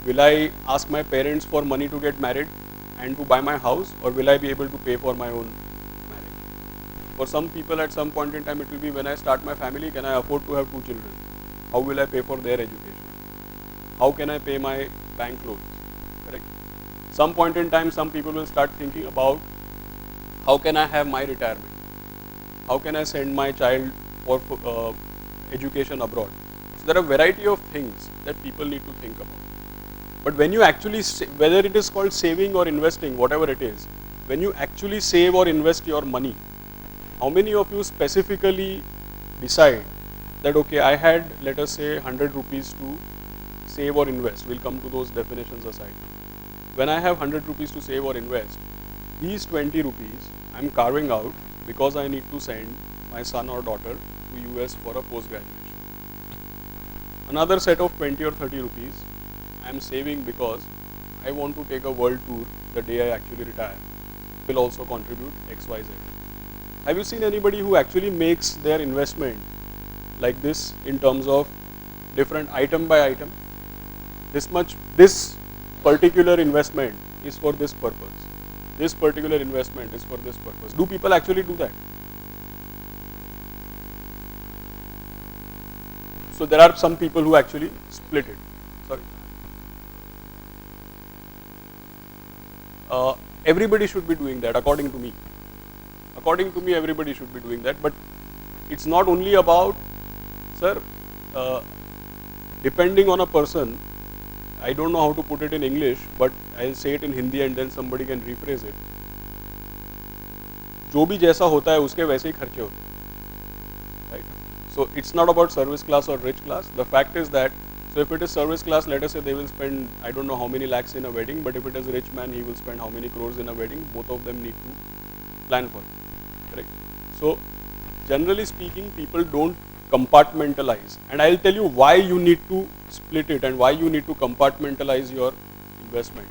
Will I ask my parents for money to get married and to buy my house, or will I be able to pay for my own marriage? For some people at some point in time it will be, when I start my family, can I afford to have 2 children? How will I pay for their education? How can I pay my bank loans? Correct? Some point in time some people will start thinking about, how can I have my retirement? How can I send my child for education abroad? So there are a variety of things that people need to think about. But when you actually, whether it is called saving or investing, whatever it is, when you actually save or invest your money, how many of you specifically decide that, okay, I had, let us say, 100 rupees to save or invest? We'll come to those definitions aside. When I have 100 rupees to save or invest, these 20 rupees I'm carving out because I need to send my son or daughter to US for a post-graduation. Another set of 20 or 30 rupees I'm saving because I want to take a world tour the day I actually retire. Will also contribute XYZ. Have you seen anybody who actually makes their investment like this in terms of different item by item? This much, this particular investment is for this purpose. This particular investment is for this purpose. Do people actually do that? So there are some people who actually split it. Sorry. Everybody should be doing that, according to me. According to me, everybody should be doing that. But it's not only about, sir, depending on a person. I don't know how to put it in English, but I'll say it in Hindi and then somebody can rephrase it. जो भी जैसा होता है उसके वैसे ही खर्चे होते हैं, right? So it's not about service class or rich class. The fact is that, so if it is service class, let us say they will spend, I don't know how many lakhs in a wedding, but if it is a rich man, he will spend how many crores in a wedding. Both of them need to plan for it, correct? So generally speaking, people don't compartmentalize, and I'll tell you why you need to split it and why you need to compartmentalize your investment.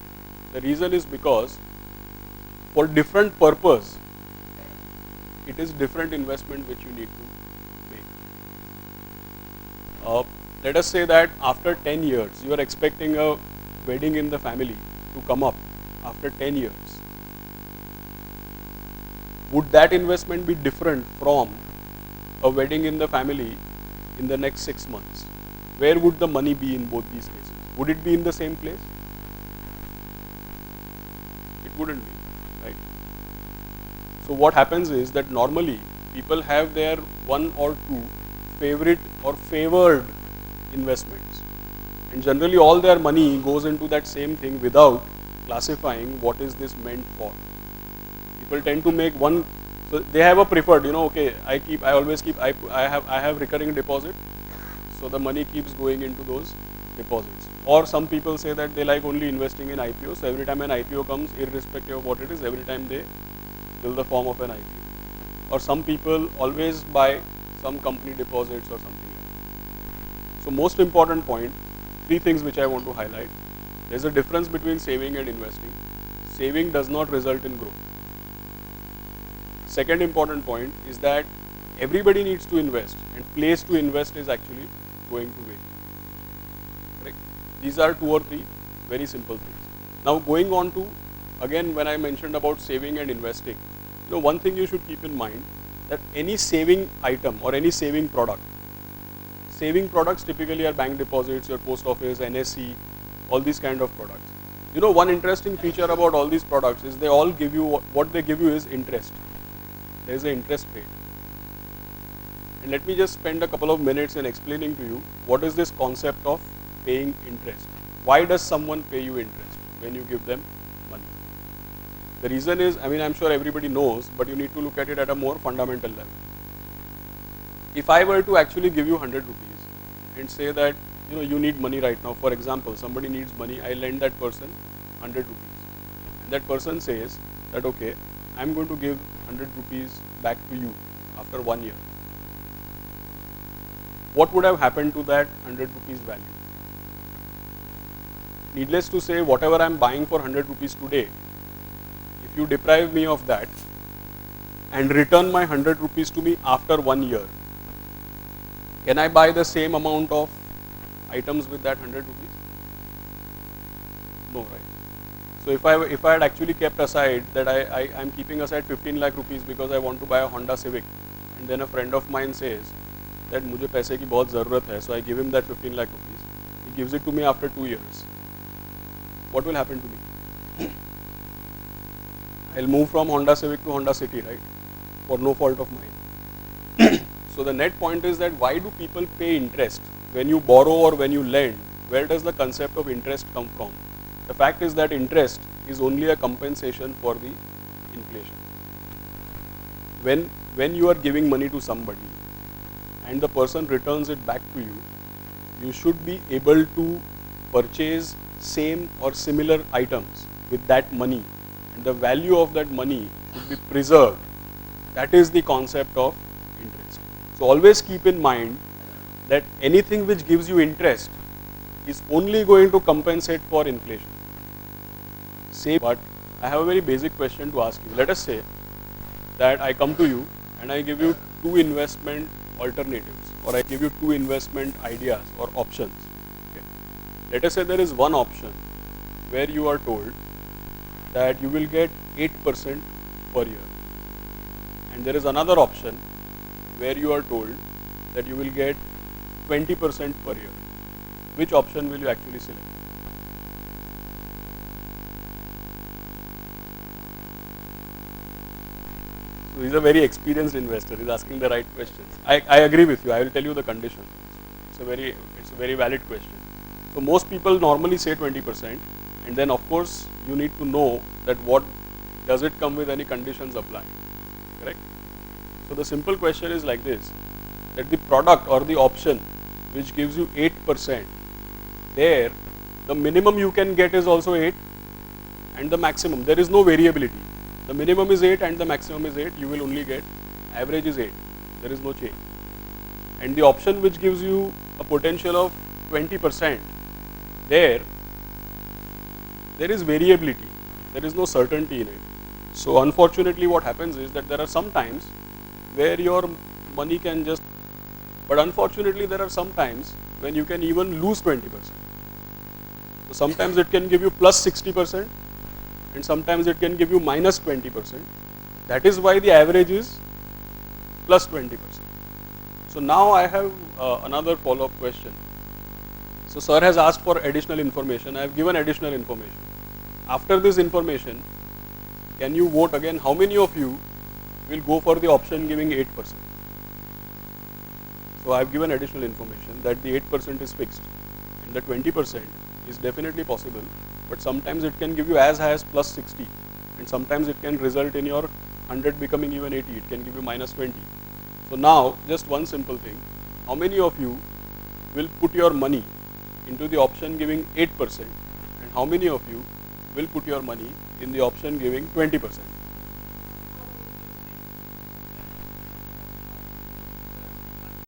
The reason is because for different purpose, it is different investment which you need to make. Let us say that after 10 years, you are expecting a wedding in the family to come up after 10 years. Would that investment be different from a wedding in the family in the next 6 months? Where would the money be in both these cases? Would it be in the same place? It wouldn't be, right? So what happens is that normally people have their 1 or 2 favorite or favored investments, and generally all their money goes into that same thing without classifying what is this meant for. People tend to make one, so they have a preferred, okay, I have recurring deposit, so the money keeps going into those deposits. Or some people say that they like only investing in IPOs, so every time an IPO comes, irrespective of what it is, every time they fill the form of an IPO. Or some people always buy some company deposits or something like that. So most important point, 3 things which I want to highlight. There's a difference between saving and investing. Saving does not result in growth. Second important point is that everybody needs to invest, and place to invest is actually going to vary. Correct? These are 2 or 3 very simple things. Now going on to, again, when I mentioned about saving and investing, one thing you should keep in mind, that any saving item or any saving product, saving products typically are bank deposits, your post office, NSE, all these kind of products. One interesting feature about all these products is they all give you, what they give you is interest. There is an interest rate. And let me just spend a couple of minutes in explaining to you what is this concept of paying interest. Why does someone pay you interest when you give them money? The reason is, I'm sure everybody knows, but you need to look at it at a more fundamental level. If I were to actually give you 100 rupees and say that, you need money right now, for example, somebody needs money, I lend that person 100 rupees. And that person says that, okay, I'm going to give 100 rupees back to you after 1 year. What would have happened to that 100 rupees value? Needless to say, whatever I'm buying for 100 rupees today, if you deprive me of that and return my 100 rupees to me after 1 year, can I buy the same amount of items with that 100 rupees? No, right? So if I had actually kept aside that I'm keeping aside 15 lakh rupees because I want to buy a Honda Civic, and then a friend of mine says that मुझे पैसे की बहुत ज़रूरत है, so I give him that 15 lakh rupees. He gives it to me after 2 years. What will happen to me? I'll move from Honda Civic to Honda City, right? For no fault of mine. So the net point is that why do people pay interest? When you borrow or when you lend, where does the concept of interest come from? The fact is that interest is only a compensation for the inflation. When you are giving money to somebody and the person returns it back to you, you should be able to purchase same or similar items with that money, and the value of that money should be preserved. That is the concept of interest. So always keep in mind that anything which gives you interest is only going to compensate for inflation. Say, but I have a very basic question to ask you. Let us say that I come to you and I give you 2 investment alternatives, or I give you 2 investment ideas or options. Okay. Let us say there is one option where you are told that you will get 8% per year, and there is another option where you are told that you will get 20% per year. Which option will you actually select? So he's a very experienced investor. He's asking the right questions. I agree with you. I will tell you the conditions. It's a very valid question. So most people normally say 20%, and then of course you need to know that what does it come with any conditions applying, correct? So the simple question is like this, that the product or the option which gives you 8%, there the minimum you can get is also 8, and the maximum, there is no variability. The minimum is 8 and the maximum is 8, you will only get, average is 8, there is no change. And the option which gives you a potential of 20%, there is variability, there is no certainty in it. So unfortunately what happens is that there are some times where your money can just, but unfortunately there are some times when you can even lose 20%. So sometimes it can give you plus 60%, and sometimes it can give you minus 20%. That is why the average is plus 20%. So now I have another follow-up question. So sir has asked for additional information. I have given additional information. After this information, can you vote again? How many of you will go for the option giving 8%? So I have given additional information that the 8% is fixed, and the 20% is definitely possible, but sometimes it can give you as high as plus 60, and sometimes it can result in your 100 becoming even 80, it can give you minus 20. So now just one simple thing, how many of you will put your money into the option giving 8%, and how many of you will put your money in the option giving 20%?